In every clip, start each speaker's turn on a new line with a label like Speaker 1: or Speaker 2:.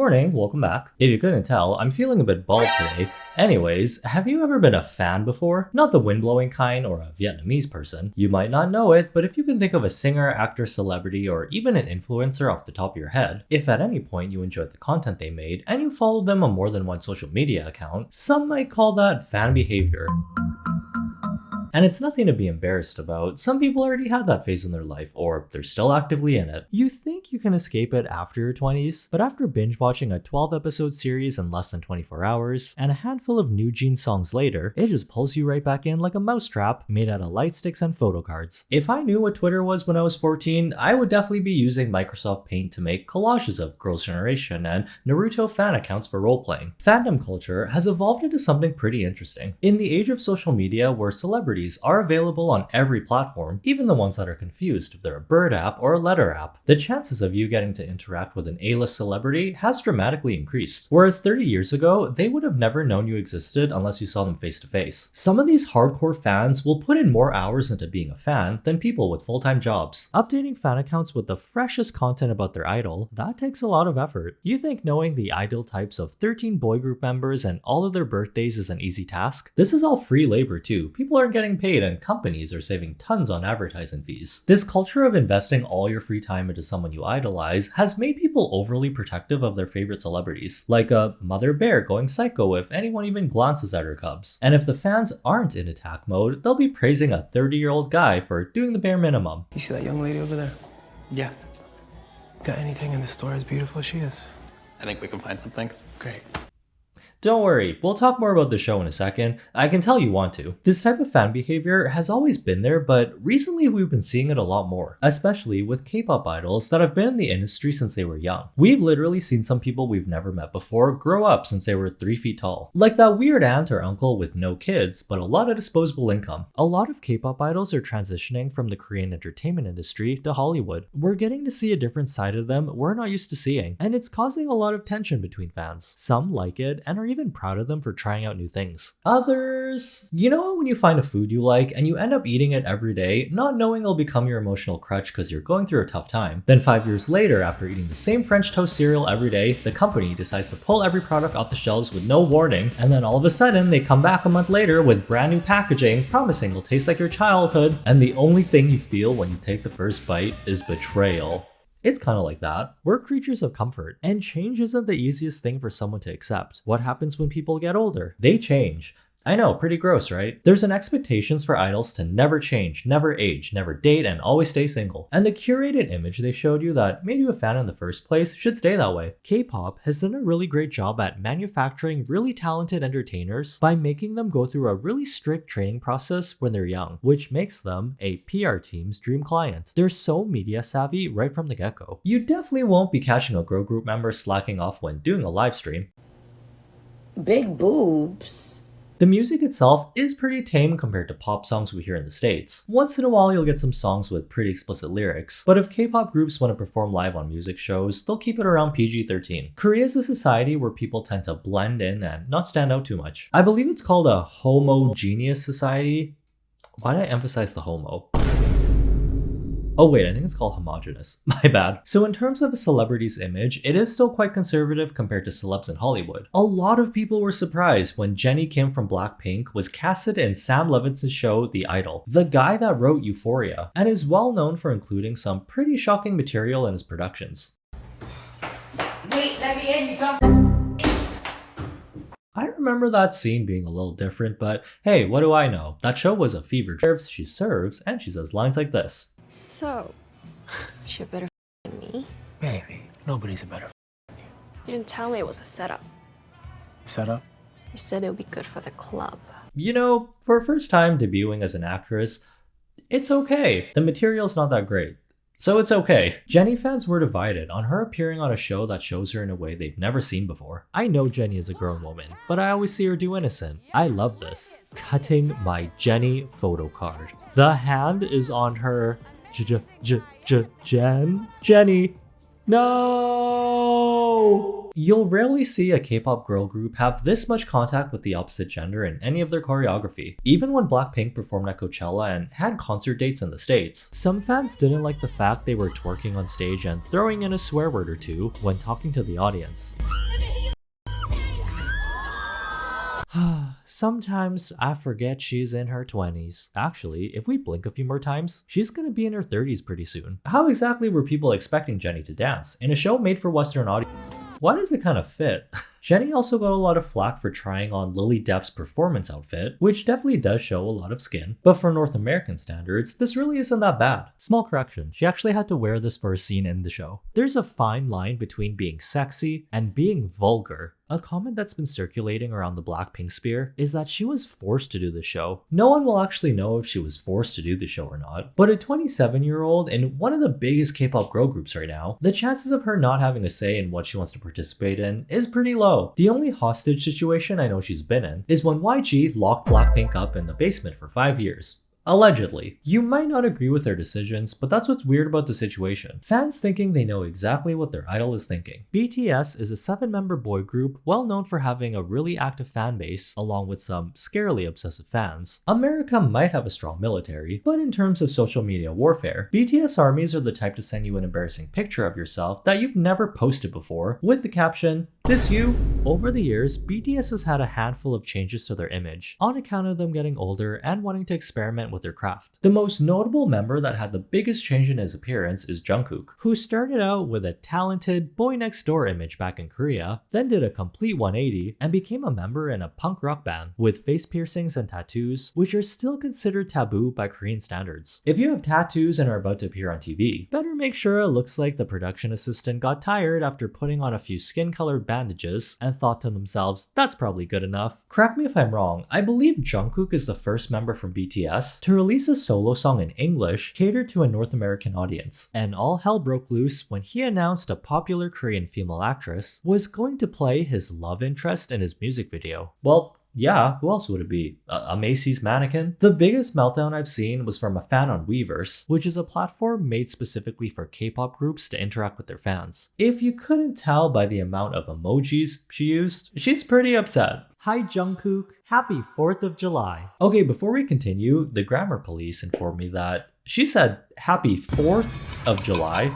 Speaker 1: morning, welcome back. If you couldn't tell, I'm feeling a bit bald today. Anyways, have you ever been a fan before? Not the wind-blowing kind or a Vietnamese person. You might not know it, but if you can think of a singer, actor, celebrity, or even an influencer off the top of your head, if at any point you enjoyed the content they made and you followed them on more than one social media account, some might call that fan behavior. And it's nothing to be embarrassed about. Some people already had that phase in their life, or they're still actively in it. You think you can escape it after your 20s, but after binge watching a 12-episode series in less than 24 hours, and a handful of New Jeans songs later, it just pulls you right back in like a mousetrap made out of light sticks and photo cards. If I knew what Twitter was when I was 14, I would definitely be using Microsoft Paint to make collages of Girls' Generation and Naruto fan accounts for roleplaying. Fandom culture has evolved into something pretty interesting. In the age of social media where celebrities are available on every platform, even the ones that are confused if they're a bird app or a letter app, the chances of you getting to interact with an A-list celebrity has dramatically increased. Whereas 30 years ago, they would have never known you existed unless you saw them face to face. Some of these hardcore fans will put in more hours into being a fan than people with full-time jobs. Updating fan accounts with the freshest content about their idol, that takes a lot of effort. You think knowing the ideal types of 13 boy group members and all of their birthdays is an easy task? This is all free labor too. People aren't getting paid and companies are saving tons on advertising fees. This culture of investing all your free time into someone you idolize has made people overly protective of their favorite celebrities, like a mother bear going psycho if anyone even glances at her cubs. And if the fans aren't in attack mode, they'll be praising a 30-year-old guy for doing the bare minimum.
Speaker 2: You see that young lady over there?
Speaker 3: Yeah,
Speaker 2: Got anything in the store as beautiful as she is?
Speaker 3: I think we can find some things.
Speaker 2: Great.
Speaker 1: Don't worry, we'll talk more about the show in a second. I can tell you want to. This type of fan behavior has always been there, but recently we've been seeing it a lot more, especially with K-pop idols that have been in the industry since they were young. We've literally seen some people we've never met before grow up since they were 3 feet tall. Like that weird aunt or uncle with no kids, but a lot of disposable income. A lot of K-pop idols are transitioning from the Korean entertainment industry to Hollywood. We're getting to see a different side of them we're not used to seeing, and it's causing a lot of tension between fans. Some like it and are even proud of them for trying out new things. Others, you know when you find a food you like and you end up eating it every day, not knowing it'll become your emotional crutch because you're going through a tough time. Then 5 years later, after eating the same French toast cereal every day, the company decides to pull every product off the shelves with no warning, and then all of a sudden they come back a month later with brand new packaging promising it'll taste like your childhood, and the only thing you feel when you take the first bite is betrayal. It's kind of like that. We're creatures of comfort, and change isn't the easiest thing for someone to accept. What happens when people get older? They change. I know, pretty gross, right? There's an expectations for idols to never change, never age, never date, and always stay single. And the curated image they showed you that made you a fan in the first place should stay that way. K-pop has done a really great job at manufacturing really talented entertainers by making them go through a really strict training process when they're young, which makes them a PR team's dream client. They're so media savvy right from the get-go. You definitely won't be catching a girl group member slacking off when doing a live stream.
Speaker 4: Big boobs.
Speaker 1: The music itself is pretty tame compared to pop songs we hear in the States. Once in a while you'll get some songs with pretty explicit lyrics, but if K-pop groups want to perform live on music shows, they'll keep it around PG-13. Korea is a society where people tend to blend in and not stand out too much. I believe it's called a homogeneous society. Why did I emphasize the homo? Oh wait, I think it's called homogenous. My bad. So in terms of a celebrity's image, it is still quite conservative compared to celebs in Hollywood. A lot of people were surprised when Jennie Kim from Blackpink was casted in Sam Levinson's show The Idol, the guy that wrote Euphoria, and is well known for including some pretty shocking material in his productions.
Speaker 5: Wait, let me in, you come.
Speaker 1: I remember that scene being a little different, but hey, what do I know? That show was a fever dream. She serves, and she says lines like this.
Speaker 6: So, you're better than me?
Speaker 2: Baby, nobody's a better
Speaker 6: You didn't tell me it was a setup.
Speaker 2: setup.
Speaker 6: You said it would be good for the club.
Speaker 1: You know, for a first time debuting as an actress, it's okay. The material's not that great, so it's okay. Jennie fans were divided on her appearing on a show that shows her in a way they've never seen before. I know Jennie is a grown woman, but I always see her do innocent. I love this. Cutting my Jennie photo card. The hand is on her Jennie. No! You'll rarely see a K-pop girl group have this much contact with the opposite gender in any of their choreography. Even when Blackpink performed at Coachella and had concert dates in the States, some fans didn't like the fact they were twerking on stage and throwing in a swear word or two when talking to the audience. Sometimes I forget she's in her 20s. Actually, if we blink a few more times, she's gonna be in her 30s pretty soon. How exactly were people expecting Jennie to dance in a show made for Western audience? Why does it kind of fit? Jennie also got a lot of flack for trying on Lily Depp's performance outfit, which definitely does show a lot of skin, but for North American standards, this really isn't that bad. Small correction, she actually had to wear this for a scene in the show. There's a fine line between being sexy and being vulgar. A comment that's been circulating around the Blackpink sphere is that she was forced to do the show. No one will actually know if she was forced to do the show or not, but a 27-year-old in one of the biggest K-pop girl groups right now, the chances of her not having a say in what she wants to participate in is pretty low. The only hostage situation I know she's been in is when YG locked Blackpink up in the basement for 5 years. Allegedly. You might not agree with their decisions, but that's what's weird about the situation. Fans thinking they know exactly what their idol is thinking. BTS is a 7-member boy group well known for having a really active fan base, along with some scarily obsessive fans. America might have a strong military, but in terms of social media warfare, BTS armies are the type to send you an embarrassing picture of yourself that you've never posted before, with the caption, "This you?" Over the years, BTS has had a handful of changes to their image, on account of them getting older and wanting to experiment with their craft. The most notable member that had the biggest change in his appearance is Jungkook, who started out with a talented boy next door image back in Korea, then did a complete 180 and became a member in a punk rock band with face piercings and tattoos, which are still considered taboo by Korean standards. If you have tattoos and are about to appear on TV, better make sure it looks like the production assistant got tired after putting on a few skin-colored bandages and thought to themselves, that's probably good enough. Correct me if I'm wrong, I believe Jungkook is the first member from BTS to release a solo song in English catered to a North American audience, and all hell broke loose when he announced a popular Korean female actress was going to play his love interest in his music video. Well, yeah, who else would it be? A Macy's mannequin? The biggest meltdown I've seen was from a fan on Weverse, which is a platform made specifically for K-pop groups to interact with their fans. If you couldn't tell by the amount of emojis she used, she's pretty upset. Hi Jungkook, happy 4th of July. Okay, before we continue, the grammar police informed me that she said happy 4th of July.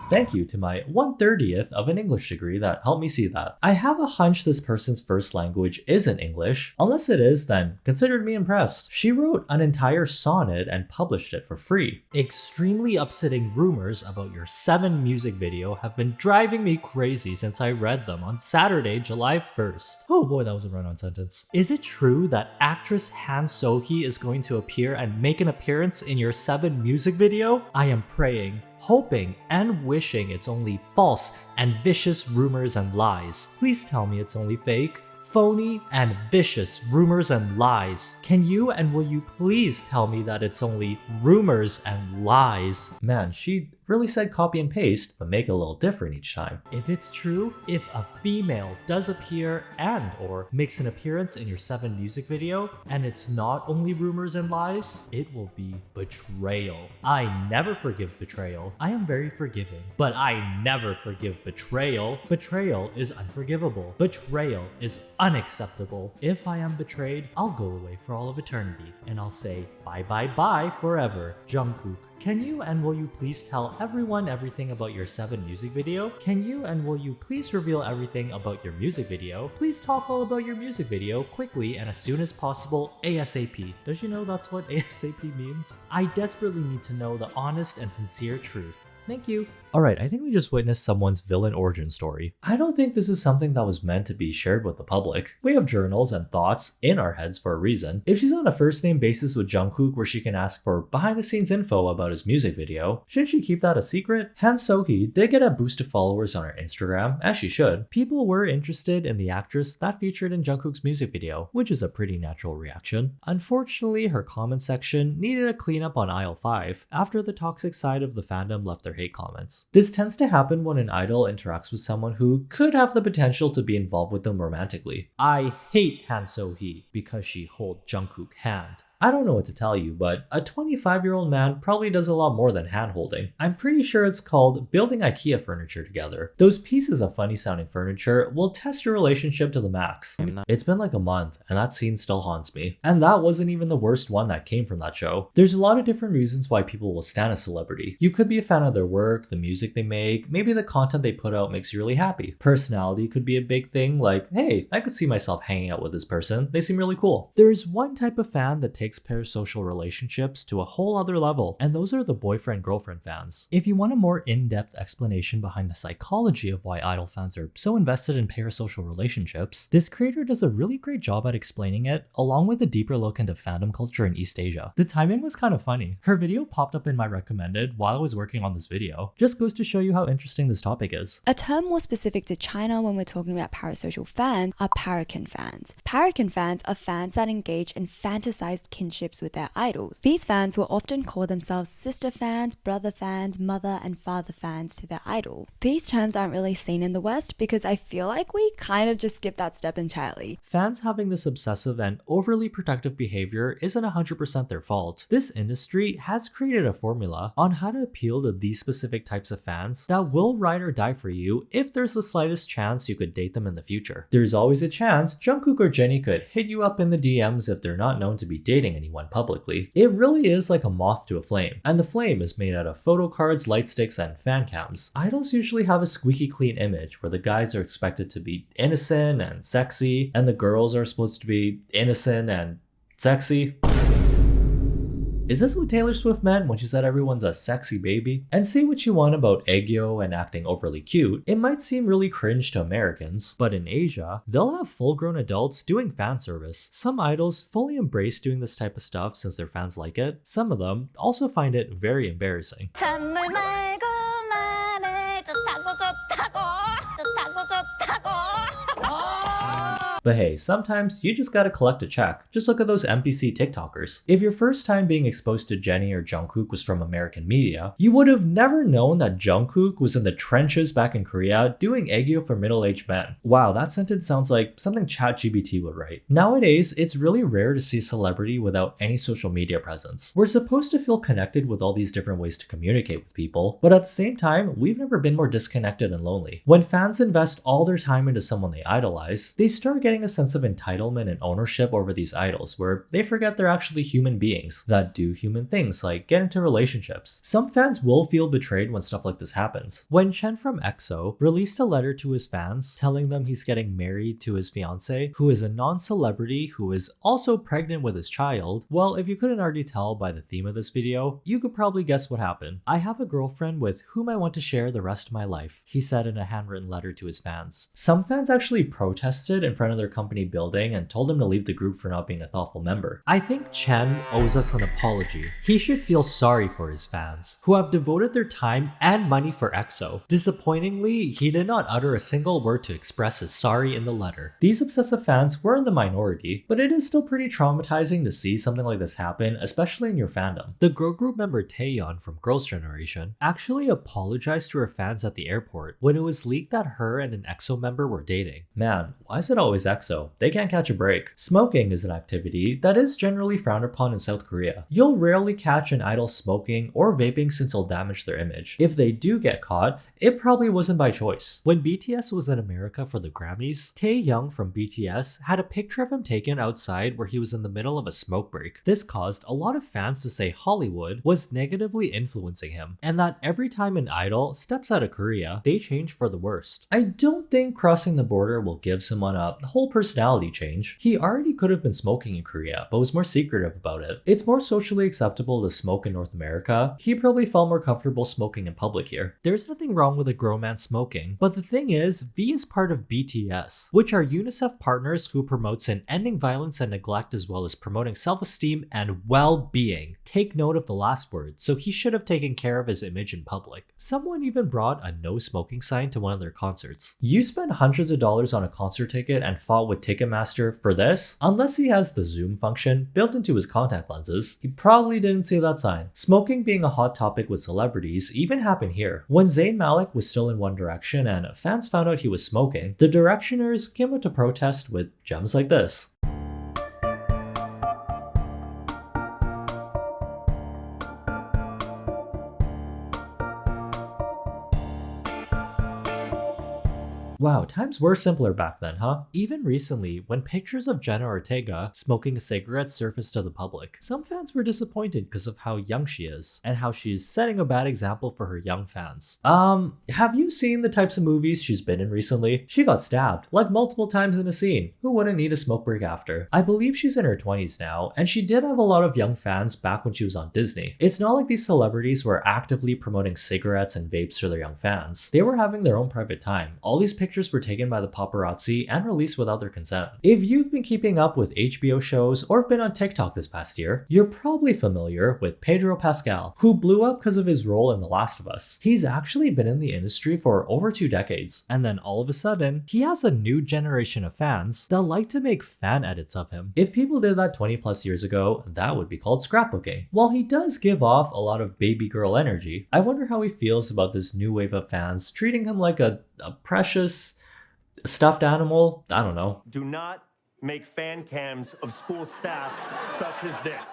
Speaker 1: Thank you to my 1/30th of an English degree that helped me see that. I have a hunch this person's first language isn't English. Unless it is, then consider me impressed. She wrote an entire sonnet and published it for free. Extremely upsetting rumors about your 7 music video have been driving me crazy since I read them on Saturday, July 1st. Oh boy, that was a run-on sentence. Is it true that actress Han So-hee is going to appear and make an appearance in your 7 music video? I am praying, hoping and wishing it's only false and vicious rumors and lies. Please tell me it's only fake, phony, and vicious rumors and lies. Can you and will you please tell me that it's only rumors and lies? Man, she really said copy and paste, but make it a little different each time. If it's true, if a female does appear and or makes an appearance in your 7 music video, and it's not only rumors and lies, it will be betrayal. I never forgive betrayal. I am very forgiving, but I never forgive betrayal. Betrayal is unforgivable. Betrayal is unacceptable. If I am betrayed, I'll go away for all of eternity, and I'll say bye bye bye forever. Jungkook. Can you and will you please tell everyone everything about your 7 music video? Can you and will you please reveal everything about your music video? Please talk all about your music video quickly and as soon as possible, ASAP. Does you know that's what ASAP means? I desperately need to know the honest and sincere truth. Thank you. Alright, I think we just witnessed someone's villain origin story. I don't think this is something that was meant to be shared with the public. We have journals and thoughts in our heads for a reason. If she's on a first name basis with Jungkook where she can ask for behind the scenes info about his music video, shouldn't she keep that a secret? Han So-hee did get a boost of followers on her Instagram, as she should. People were interested in the actress that featured in Jungkook's music video, which is a pretty natural reaction. Unfortunately, her comment section needed a cleanup on aisle 5 after the toxic side of the fandom left their hate comments. This tends to happen when an idol interacts with someone who could have the potential to be involved with them romantically. I hate Han So-hee because she hold Jungkook hand. I don't know what to tell you, but a 25-year-old man probably does a lot more than hand-holding. I'm pretty sure it's called building IKEA furniture together. Those pieces of funny-sounding furniture will test your relationship to the max. It's been like a month, and that scene still haunts me. And that wasn't even the worst one that came from that show. There's a lot of different reasons why people will stan a celebrity. You could be a fan of their work, the music they make, maybe the content they put out makes you really happy. Personality could be a big thing, like, hey, I could see myself hanging out with this person, they seem really cool. There's one type of fan that takes parasocial relationships to a whole other level, and those are the boyfriend-girlfriend fans. If you want a more in-depth explanation behind the psychology of why idol fans are so invested in parasocial relationships, this creator does a really great job at explaining it, along with a deeper look into fandom culture in East Asia. The timing was kind of funny. Her video popped up in my recommended while I was working on this video. Just goes to show you how interesting this topic is.
Speaker 7: A term more specific to China when we're talking about parasocial fans are parakin fans. Parakin fans are fans that engage in fantasized kinships with their idols. These fans will often call themselves sister fans, brother fans, mother and father fans to their idol. These terms aren't really seen in the West because I feel like we kind of just skip that step entirely.
Speaker 1: Fans having this obsessive and overly protective behavior isn't 100% their fault. This industry has created a formula on how to appeal to these specific types of fans that will ride or die for you if there's the slightest chance you could date them in the future. There's always a chance Jungkook or Jennie could hit you up in the DMs if they're not known to be dating anyone publicly. It really is like a moth to a flame, and the flame is made out of photo cards, light sticks, and fan cams. Idols usually have a squeaky clean image where the guys are expected to be innocent and sexy, and the girls are supposed to be innocent and sexy. Is this what Taylor Swift meant when she said everyone's a sexy baby? And say what you want about aegyo and acting overly cute, it might seem really cringe to Americans, but in Asia, they'll have full-grown adults doing fan service. Some idols fully embrace doing this type of stuff since their fans like it. Some of them also find it very embarrassing. But hey, sometimes you just gotta collect a check. Just look at those NPC TikTokers. If your first time being exposed to Jennie or Jungkook was from American media, you would have never known that Jungkook was in the trenches back in Korea doing aegyo for middle-aged men. Wow, that sentence sounds like something ChatGPT would write. Nowadays, it's really rare to see a celebrity without any social media presence. We're supposed to feel connected with all these different ways to communicate with people, but at the same time, we've never been more disconnected and lonely. When fans invest all their time into someone they idolize, they start getting a sense of entitlement and ownership over these idols where they forget they're actually human beings that do human things like get into relationships. Some fans will feel betrayed when stuff like this happens. When Chen from EXO released a letter to his fans telling them he's getting married to his fiancée, who is a non-celebrity who is also pregnant with his child, well, if you couldn't already tell by the theme of this video, you could probably guess what happened. I have a girlfriend with whom I want to share the rest of my life, he said in a handwritten letter to his fans. Some fans actually protested in front of their company building and told him to leave the group for not being a thoughtful member. I think Chen owes us an apology. He should feel sorry for his fans, who have devoted their time and money for EXO. Disappointingly, he did not utter a single word to express his sorry in the letter. These obsessive fans were in the minority, but it is still pretty traumatizing to see something like this happen, especially in your fandom. The girl group member Taeyeon from Girls' Generation actually apologized to her fans at the airport when it was leaked that her and an EXO member were dating. Man, why is it always EXO? They can't catch a break. Smoking is an activity that is generally frowned upon in South Korea. You'll rarely catch an idol smoking or vaping since it'll damage their image. If they do get caught, it probably wasn't by choice. When BTS was in America for the Grammys, Taeyoung from BTS had a picture of him taken outside where he was in the middle of a smoke break. This caused a lot of fans to say Hollywood was negatively influencing him, and that every time an idol steps out of Korea, they change for the worst. I don't think crossing the border will give someone a whole personality change. He already could have been smoking in Korea, but was more secretive about it. It's more socially acceptable to smoke in North America. He probably felt more comfortable smoking in public here. There's nothing wrong with a grown man smoking, but the thing is, V is part of BTS, which are UNICEF partners who promotes in ending violence and neglect as well as promoting self-esteem and well-being. Take note of the last word, so he should have taken care of his image in public. Someone even brought a no smoking sign to one of their concerts. You spend hundreds of dollars on a concert ticket and fought with Ticketmaster for this? Unless he has the zoom function built into his contact lenses, he probably didn't see that sign. Smoking being a hot topic with celebrities even happened here. When Zayn Malik was still in One Direction and fans found out he was smoking, the Directioners came out to protest with gems like this. Wow, times were simpler back then, huh? Even recently, when pictures of Jenna Ortega smoking a cigarette surfaced to the public, some fans were disappointed because of how young she is and how she's setting a bad example for her young fans. Have you seen the types of movies she's been in recently? She got stabbed, like multiple times in a scene. Who wouldn't need a smoke break after? I believe she's in her 20s now, and she did have a lot of young fans back when she was on Disney. It's not like these celebrities were actively promoting cigarettes and vapes to their young fans. They were having their own private time. All these pictures were taken by the paparazzi and released without their consent. If you've been keeping up with HBO shows or have been on TikTok this past year, you're probably familiar with Pedro Pascal, who blew up because of his role in The Last of Us. He's actually been in the industry for over 2 decades, and then all of a sudden, he has a new generation of fans that like to make fan edits of him. If people did that 20 plus years ago, that would be called scrapbooking. While he does give off a lot of baby girl energy, I wonder how he feels about this new wave of fans treating him like a precious stuffed animal. I don't know.
Speaker 8: Do not make fan cams of school staff such as this.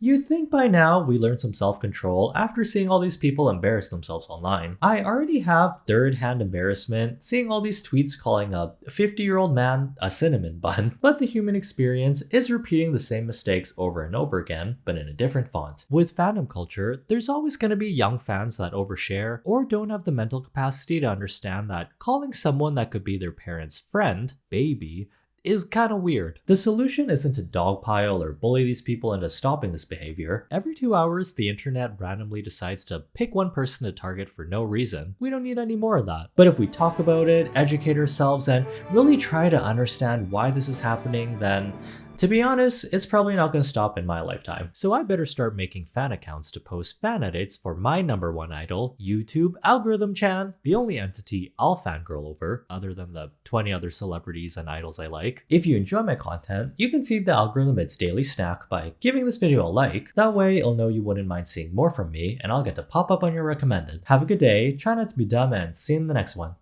Speaker 1: You'd think by now we learned some self-control after seeing all these people embarrass themselves online. I already have third-hand embarrassment seeing all these tweets calling a 50-year-old man a cinnamon bun, but the human experience is repeating the same mistakes over and over again, but in a different font. With fandom culture, there's always going to be young fans that overshare or don't have the mental capacity to understand that calling someone that could be their parent's friend, baby, is kind of weird. The solution isn't to dogpile or bully these people into stopping this behavior. Every 2 hours, the internet randomly decides to pick one person to target for no reason. We don't need any more of that. But if we talk about it, educate ourselves, and really try to understand why this is happening, then to be honest, it's probably not going to stop in my lifetime. So I better start making fan accounts to post fan edits for my #1 idol, YouTube Algorithm Chan, the only entity I'll fangirl over, other than the 20 other celebrities and idols I like. If you enjoy my content, you can feed the algorithm its daily snack by giving this video a like. That way, it'll know you wouldn't mind seeing more from me, and I'll get to pop up on your recommended. Have a good day, try not to be dumb, and see you in the next one.